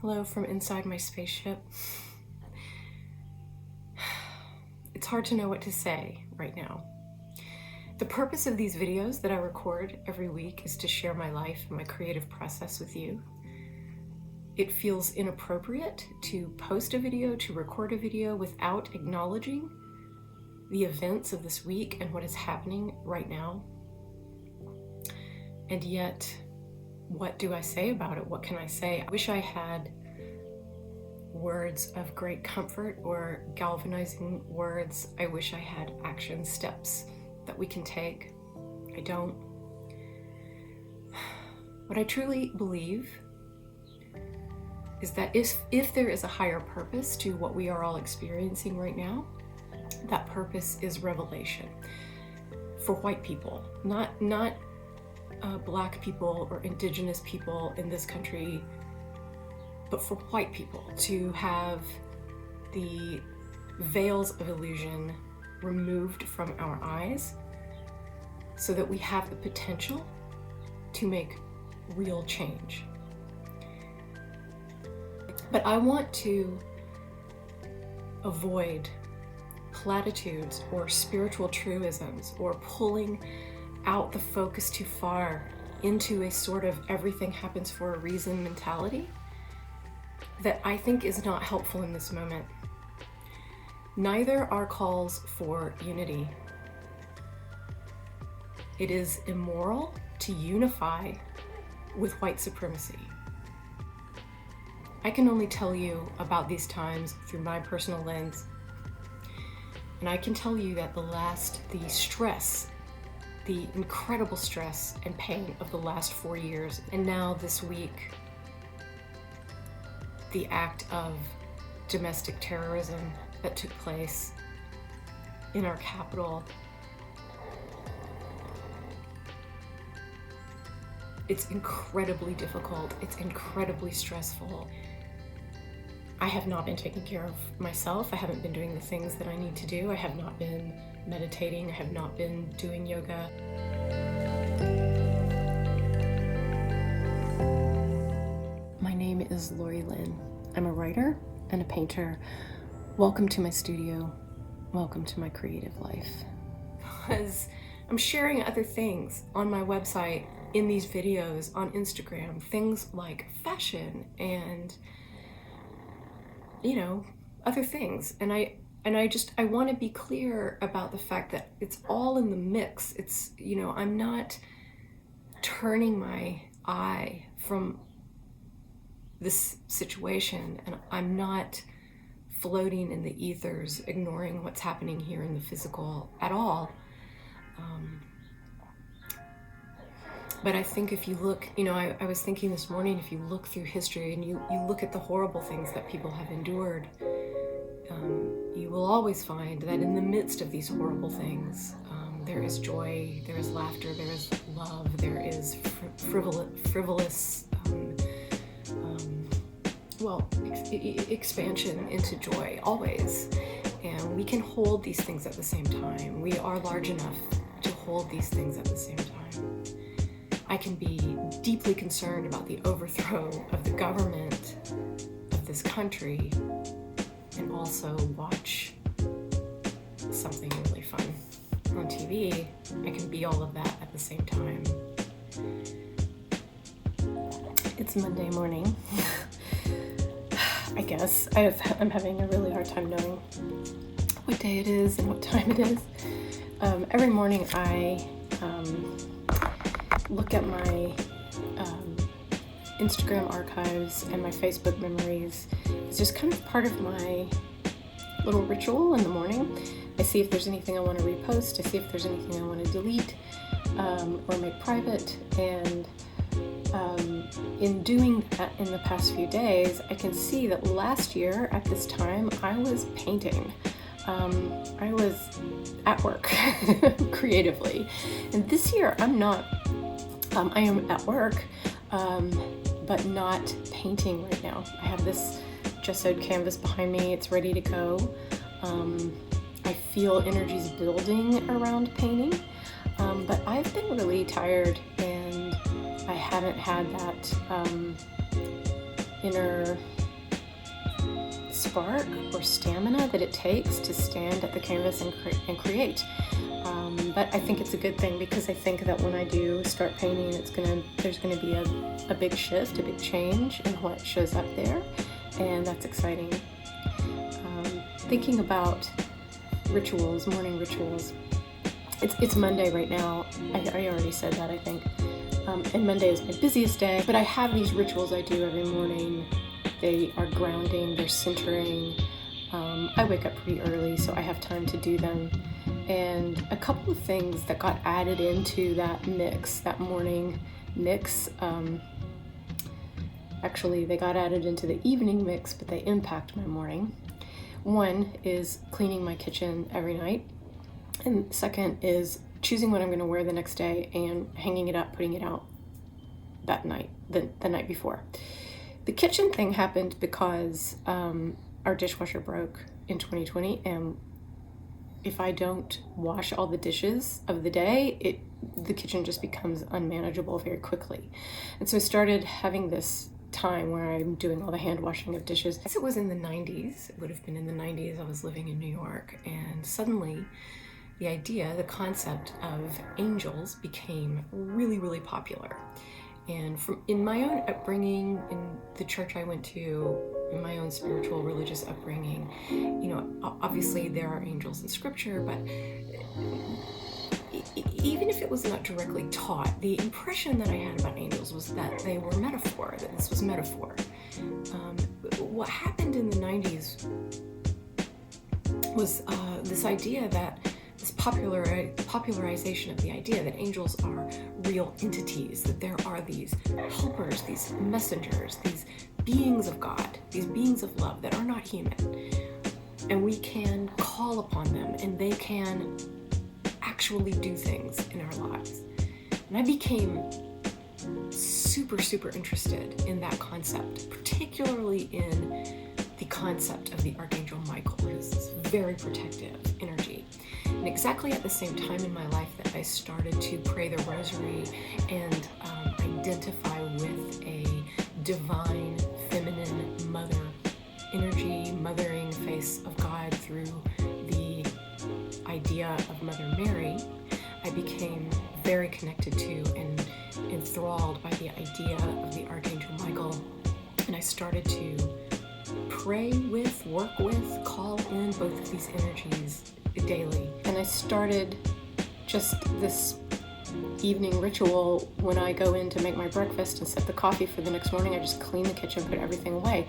Hello from inside my spaceship. It's hard to know what to say right now. The purpose of these videos that I record every week is to share my life and my creative process with you. It feels inappropriate to post a video, to record a video without acknowledging the events of this week and what is happening right now. And yet, what do I say about it? What can I say? I wish I had words of great comfort or galvanizing words. I wish I had action steps that we can take. I don't. What I truly believe is that if there is a higher purpose to what we are all experiencing right now, that purpose is revelation for white people, not Black people or indigenous people in this country, but for white people to have the veils of illusion removed from our eyes so that we have the potential to make real change. But I want to avoid platitudes or spiritual truisms or pulling out the focus too far into a sort of everything happens for a reason mentality that I think is not helpful in this moment. Neither are calls for unity. It is immoral to unify with white supremacy. I can only tell you about these times through my personal lens. And I can tell you that the stress, the incredible stress and pain of the last 4 years, and now this week, the act of domestic terrorism that took place in our capital, it's incredibly difficult, it's incredibly stressful. I have not been taking care of myself. I haven't been doing the things that I need to do. I have not been meditating. I have not been doing yoga. My name is Lori-Lyn. I'm a writer and a painter. Welcome to my studio. Welcome to my creative life. Because I'm sharing other things on my website, in these videos, on Instagram, things like fashion and other things. And I want to be clear about the fact that it's all in the mix. It's, I'm not turning my eye from this situation, and I'm not floating in the ethers, ignoring what's happening here in the physical at all. But I think if you look, I was thinking this morning, if you look through history and you look at the horrible things that people have endured, you will always find that in the midst of these horrible things, there is joy, there is laughter, there is love, there is frivolous, expansion into joy, always. And we can hold these things at the same time. We are large enough to hold these things at the same time. I can be deeply concerned about the overthrow of the government of this country and also watch something really fun on TV. I can be all of that at the same time. It's Monday morning. I guess I'm having a really hard time knowing what day it is and what time it is. Every morning I look at my Instagram archives and my Facebook memories. It's just kind of part of my little ritual in the morning. I see if there's anything I want to repost. I see if there's anything I want to delete or make private. And in doing that in the past few days, I can see that last year at this time, I was painting. I was at work creatively. And this year, I'm not. I am at work, but not painting right now. I have this gessoed canvas behind me. It's ready to go. I feel energies building around painting, but I've been really tired and I haven't had that inner spark or stamina that it takes to stand at the canvas and create. But I think it's a good thing, because I think that when I do start painting, there's gonna be a big shift, a big change in what shows up there, and that's exciting. Thinking about rituals, morning rituals. It's Monday right now. I already said that, I think. And Monday is my busiest day, but I have these rituals I do every morning. They are grounding, they're centering. I wake up pretty early, so I have time to do them. And a couple of things that got added into that mix, that morning mix, actually they got added into the evening mix, but they impact my morning. One is cleaning my kitchen every night. And second is choosing what I'm going to wear the next day and hanging it up, putting it out that night, the night before. The kitchen thing happened because our dishwasher broke in 2020, and if I don't wash all the dishes of the day, the kitchen just becomes unmanageable very quickly. And so I started having this time where I'm doing all the hand washing of dishes. I guess it was in the 90s. It would have been in the 90s. I was living in New York, and suddenly the concept of angels became really, really popular. And in my own upbringing, in the church I went to, in my own spiritual, religious upbringing, obviously there are angels in scripture, but even if it was not directly taught, the impression that I had about angels was that they were metaphor, that this was metaphor. What happened in the 90s was this idea that this popularization of the idea that angels are real entities, that there are these helpers, these messengers, these beings of God, these beings of love that are not human. And we can call upon them, and they can actually do things in our lives. And I became super, super interested in that concept, particularly in the concept of the Archangel Michael, who's this very protective energy. And exactly at the same time in my life that I started to pray the rosary and identify with a divine, feminine mother energy, mothering face of God through the idea of Mother Mary, I became very connected to and enthralled by the idea of the Archangel Michael. And I started to pray with, work with, call in both of these energies daily. And I started just this evening ritual when I go in to make my breakfast and set the coffee for the next morning. I just clean the kitchen, put everything away.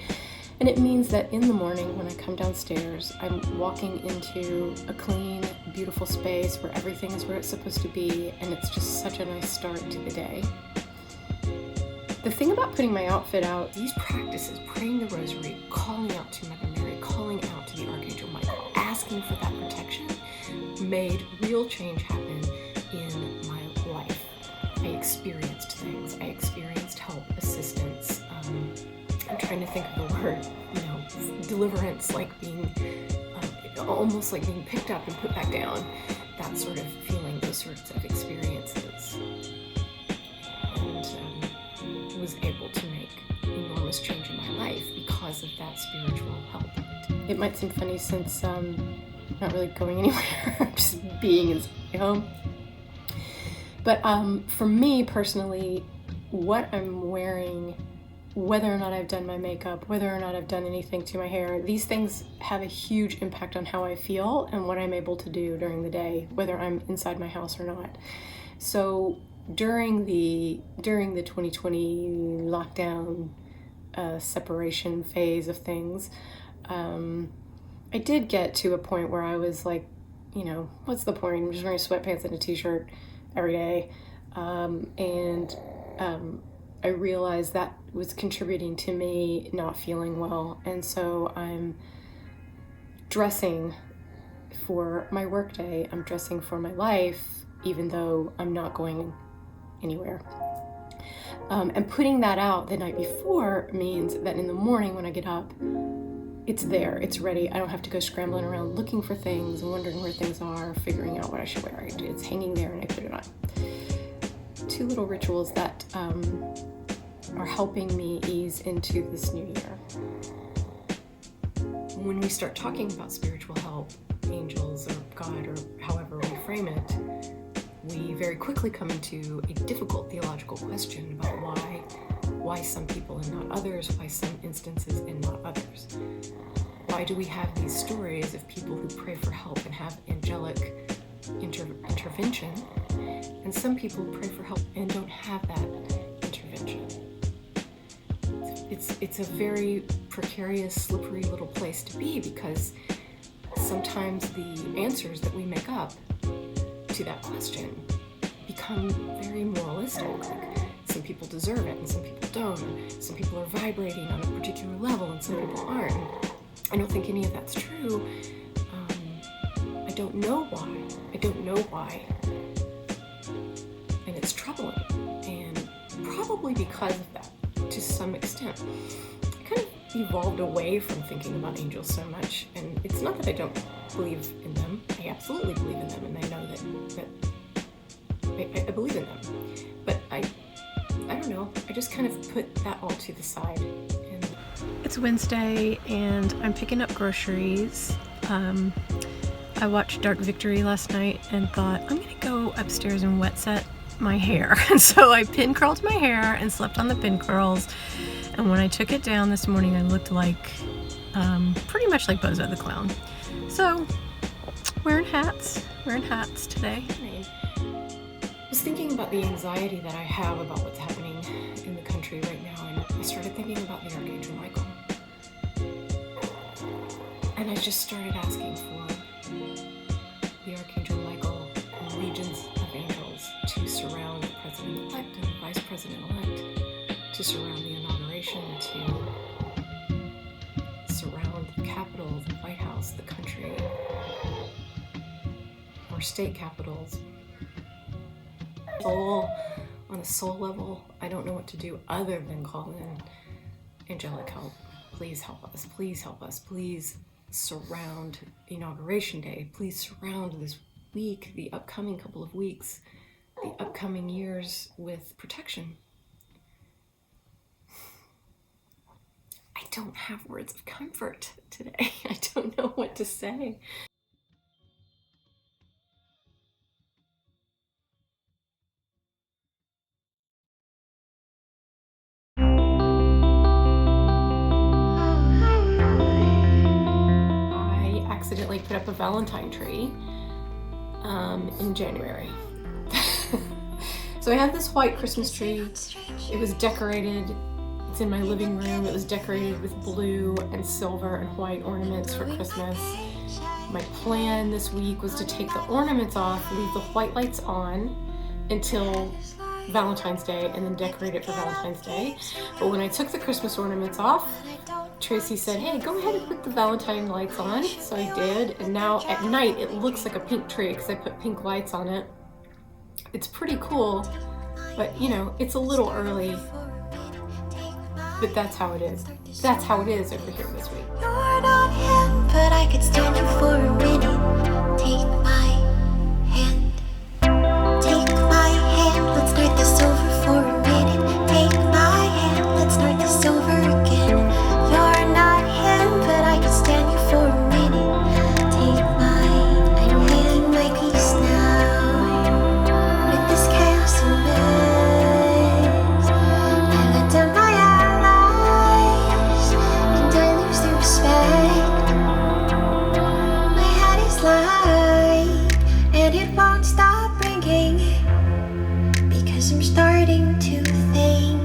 And it means that in the morning when I come downstairs, I'm walking into a clean, beautiful space where everything is where it's supposed to be, and it's just such a nice start to the day. The thing about putting my outfit out, these practices, praying the rosary, calling out to Mother Mary, calling out to the Archangel Michael, asking for that protection, made real change happen in my life. I experienced things. I experienced help, assistance. I'm trying to think of the word, deliverance, like being, almost like being picked up and put back down. That sort of feeling, those sorts of experiences. And was able to make enormous change in my life because of that spiritual help. It might seem funny since I'm not really going anywhere, just being in my home. But for me personally, what I'm wearing, whether or not I've done my makeup, whether or not I've done anything to my hair, these things have a huge impact on how I feel and what I'm able to do during the day, whether I'm inside my house or not. So during the 2020 lockdown separation phase of things, I did get to a point where I was like, what's the point? I'm just wearing sweatpants and a t-shirt every day. I realized that was contributing to me not feeling well. And so I'm dressing for my workday. I'm dressing for my life, even though I'm not going anywhere. And putting that out the night before means that in the morning when I get up, it's there, it's ready. I don't have to go scrambling around looking for things, wondering where things are, figuring out what I should wear. It's hanging there and I put it on. Two little rituals that are helping me ease into this new year. When we start talking about spiritual help, angels or God or however we frame it, we very quickly come into a difficult theological question about why some people and not others, why some instances and not others. Why do we have these stories of people who pray for help and have angelic intervention, and some people pray for help and don't have that intervention? It's a very precarious, slippery little place to be, because sometimes the answers that we make up to that question become very moralistic. Like, some people deserve it and some people don't. Some people are vibrating on a particular level and some people aren't. I don't think any of that's true. I don't know why. And it's troubling. And probably because of that, to some extent. I kind of evolved away from thinking about angels so much. And it's not that I don't believe in them. I absolutely believe in them, and I know that I believe in them. But I don't know. I just kind of put that all to the side. And it's Wednesday, and I'm picking up groceries. I watched Dark Victory last night and thought, I'm going to go upstairs and wet set my hair. And so I pin curled my hair and slept on the pin curls. And when I took it down this morning, I looked like, pretty much like Bozo the Clown. So, wearing hats today. I was thinking about the anxiety that I have about what's happening in the country right now, and I started thinking about the Archangel Michael. And I just started asking for the Archangel Michael and legions of angels to surround the President-elect and the Vice President-elect, to surround the inauguration, to surround the Capitol, the White House, the country, or state capitals. On a soul level, I don't know what to do other than call in angelic help. Please help us. Please help us. Please surround Inauguration Day. Please surround this week, the upcoming couple of weeks, the upcoming years with protection. I don't have words of comfort today. I don't know what to say. Accidentally put up a Valentine tree in January. So I have this white Christmas tree. It was decorated. It's in my living room. It was decorated with blue and silver and white ornaments for Christmas. My plan this week was to take the ornaments off, leave the white lights on until Valentine's Day, and then decorate it for Valentine's Day. But when I took the Christmas ornaments off, Tracy said, hey, go ahead and put the Valentine lights on. So I did, and now at night it looks like a pink tree because I put pink lights on it. It's pretty cool, but you know, it's a little early. But that's how it is. That's how it is over here this week. You're not him, but I could stand you for a minute. Take my hand. Take my hand, let's start this over for a minute. Take my hand, let's start this over again. You're not him, but I could stand you for a minute. Take my hand, my peace now. With this chaos and mess, I let down my allies, and I lose their respect. My head is light, and it won't stop ringing, because I'm starting to think.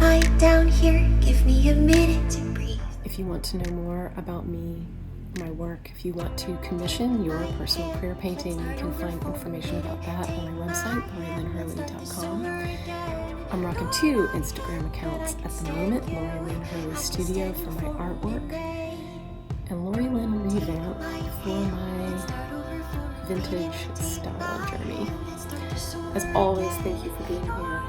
Lie down here, give me a minute to breathe. If you want to know more about me, my work, if you want to commission your personal prayer painting, you can find information about that on my website, Lori-Lyn.com. I'm rocking 2 Instagram accounts at the moment, Lori-Lyn Hurley Studio for my artwork, and Lori-Lyn Revamp for my vintage style journey. As always, thank you for being here.